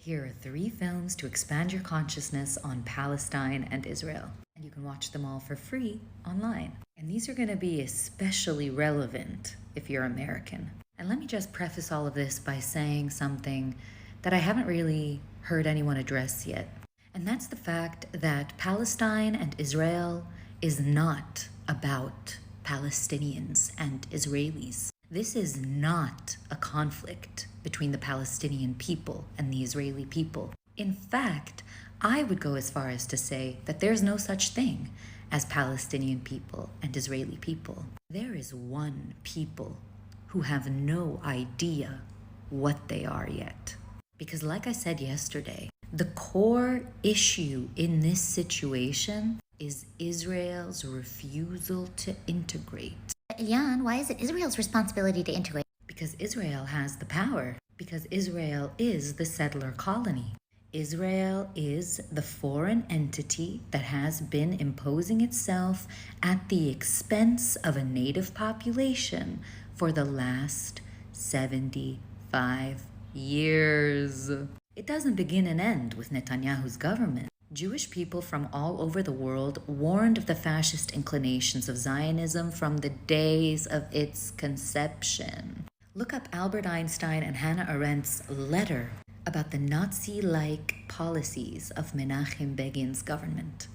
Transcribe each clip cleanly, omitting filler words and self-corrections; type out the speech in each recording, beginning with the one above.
Here are 3 films to expand your consciousness on Palestine and Israel. And you can watch them all for free online. And these are going to be especially relevant if you're American. And let me just preface all of this by saying something that I haven't really heard anyone address yet. And that's the fact that Palestine and Israel is not about Palestinians and Israelis. This is not a conflict between the Palestinian people and the Israeli people. In fact, I would go as far as to say that there's no such thing as Palestinian people and Israeli people. There is one people who have no idea what they are yet. Because like I said yesterday, the core issue in this situation is Israel's refusal to integrate. Elian, why is it Israel's responsibility to integrate? Because Israel has the power. Because Israel is the settler colony. Israel is the foreign entity that has been imposing itself at the expense of a native population for the last 75 years. It doesn't begin and end with Netanyahu's government. Jewish people from all over the world warned of the fascist inclinations of Zionism from the days of its conception. Look up Albert Einstein and Hannah Arendt's letter about the Nazi-like policies of Menachem Begin's government.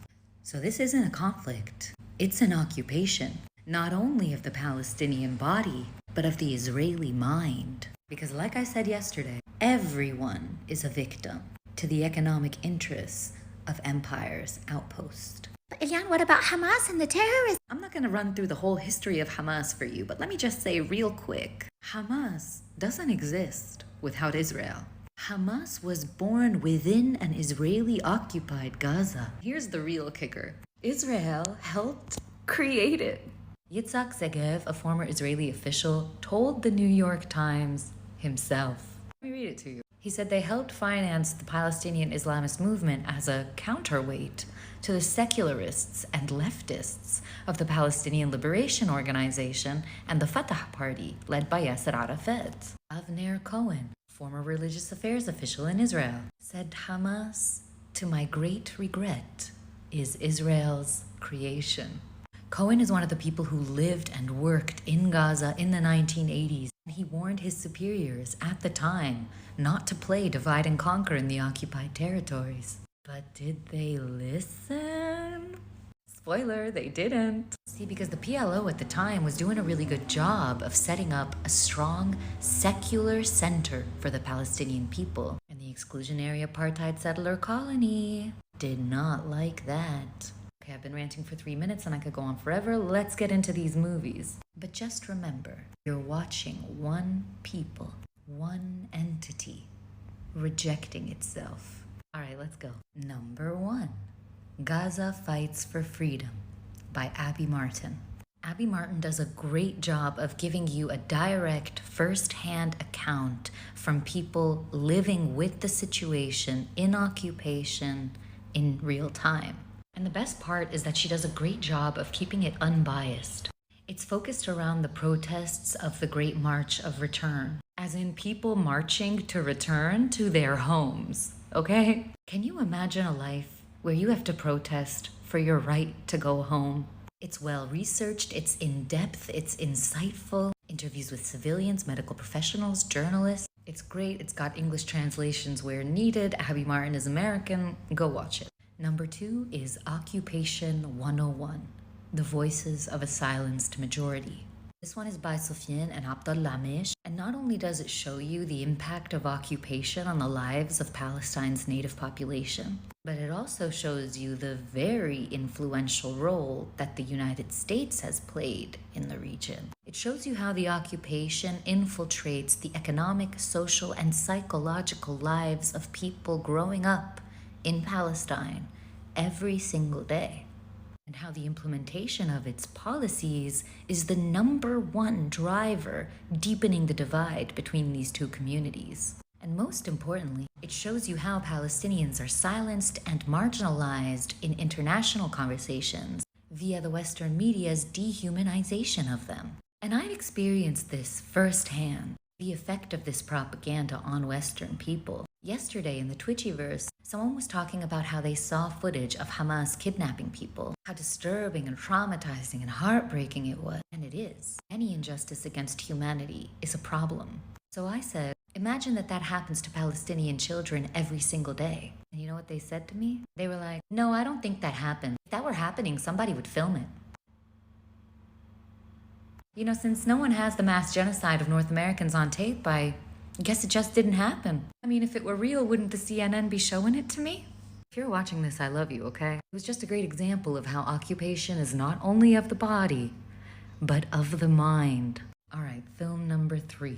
So this isn't a conflict. It's an occupation, not only of the Palestinian body, but of the Israeli mind. Because like I said yesterday, everyone is a victim to the economic interests of empire's outpost. But Elian, what about Hamas and the terrorists? I'm not going to run through the whole history of Hamas for you, but let me just say real quick, Hamas doesn't exist without Israel. Hamas was born within an Israeli-occupied Gaza. Here's the real kicker. Israel helped create it. Yitzhak Segev, a former Israeli official, told the New York Times himself. Let me read it to you. He said they helped finance the Palestinian Islamist movement as a counterweight to the secularists and leftists of the Palestinian Liberation Organization and the Fatah Party, led by Yasser Arafat. Avner Cohen, former religious affairs official in Israel, said Hamas, to my great regret, is Israel's creation. Cohen is one of the people who lived and worked in Gaza in the 1980s. He warned his superiors at the time not to play divide and conquer in the occupied territories. But did they listen? Spoiler, they didn't. See, because the PLO at the time was doing a really good job of setting up a strong secular center for the Palestinian people. And the exclusionary apartheid settler colony did not like that. Okay, I've been ranting for 3 minutes and I could go on forever. Let's get into these movies. But just remember, you're watching one people, one entity, rejecting itself. All right, let's go. Number 1, Gaza Fights for Freedom by Abby Martin. Abby Martin does a great job of giving you a direct, first-hand account from people living with the situation in occupation in real time. And the best part is that she does a great job of keeping it unbiased. It's focused around the protests of the Great March of Return, as in people marching to return to their homes, okay? Can you imagine a life where you have to protest for your right to go home? It's well-researched, it's in-depth, it's insightful. Interviews with civilians, medical professionals, journalists. It's great, it's got English translations where needed. Abby Martin is American, go watch it. Number 2 is Occupation 101, The Voices of a Silenced Majority. This one is by Sofiane and Abdul Lamish, and not only does it show you the impact of occupation on the lives of Palestine's native population, but it also shows you the very influential role that the United States has played in the region. It shows you how the occupation infiltrates the economic, social, and psychological lives of people growing up in Palestine every single day, and how the implementation of its policies is the #1 driver deepening the divide between these two communities. And most importantly, it shows you how Palestinians are silenced and marginalized in international conversations via the Western media's dehumanization of them. And I've experienced this firsthand, the effect of this propaganda on Western people. Yesterday in the Twitchiverse, someone was talking about how they saw footage of Hamas kidnapping people, how disturbing and traumatizing and heartbreaking it was. And it is. Any injustice against humanity is a problem. So I said, imagine that happens to Palestinian children every single day. And you know what they said to me? They were like, no, I don't think that happened. If that were happening, somebody would film it. You know, since no one has the mass genocide of North Americans on tape, I guess it just didn't happen. I mean, if it were real, wouldn't the CNN be showing it to me? If you're watching this, I love you, okay? It was just a great example of how occupation is not only of the body, but of the mind. All right, film number 3.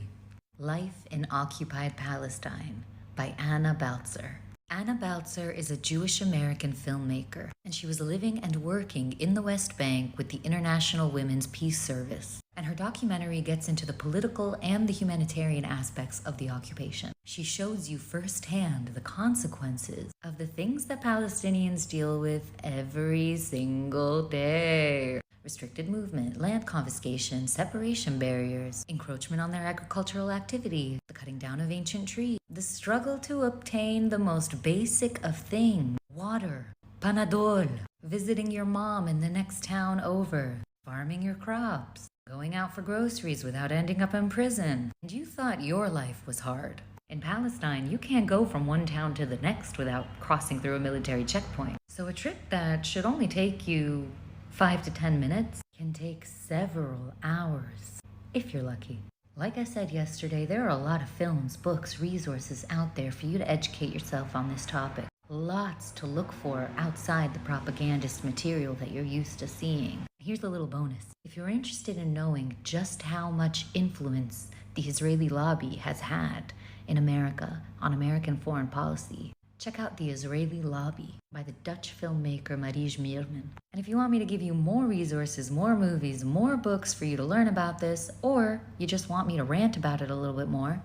Life in Occupied Palestine by Anna Baltzer. Anna Baltzer is a Jewish-American filmmaker, and she was living and working in the West Bank with the International Women's Peace Service. And her documentary gets into the political and the humanitarian aspects of the occupation. She shows you firsthand the consequences of the things that Palestinians deal with every single day. Restricted movement, land confiscation, separation barriers, encroachment on their agricultural activity, the cutting down of ancient trees, the struggle to obtain the most basic of things, water, panadol, visiting your mom in the next town over, farming your crops, going out for groceries without ending up in prison. And you thought your life was hard. In Palestine, you can't go from one town to the next without crossing through a military checkpoint. So a trip that should only take you 5 to 10 minutes can take several hours, if you're lucky. Like I said yesterday, there are a lot of films, books, resources out there for you to educate yourself on this topic. Lots to look for outside the propagandist material that you're used to seeing. Here's a little bonus. If you're interested in knowing just how much influence the Israeli lobby has had in America on American foreign policy, check out The Israeli Lobby by the Dutch filmmaker Marij Meerman. And if you want me to give you more resources, more movies, more books for you to learn about this, or you just want me to rant about it a little bit more,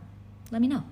let me know.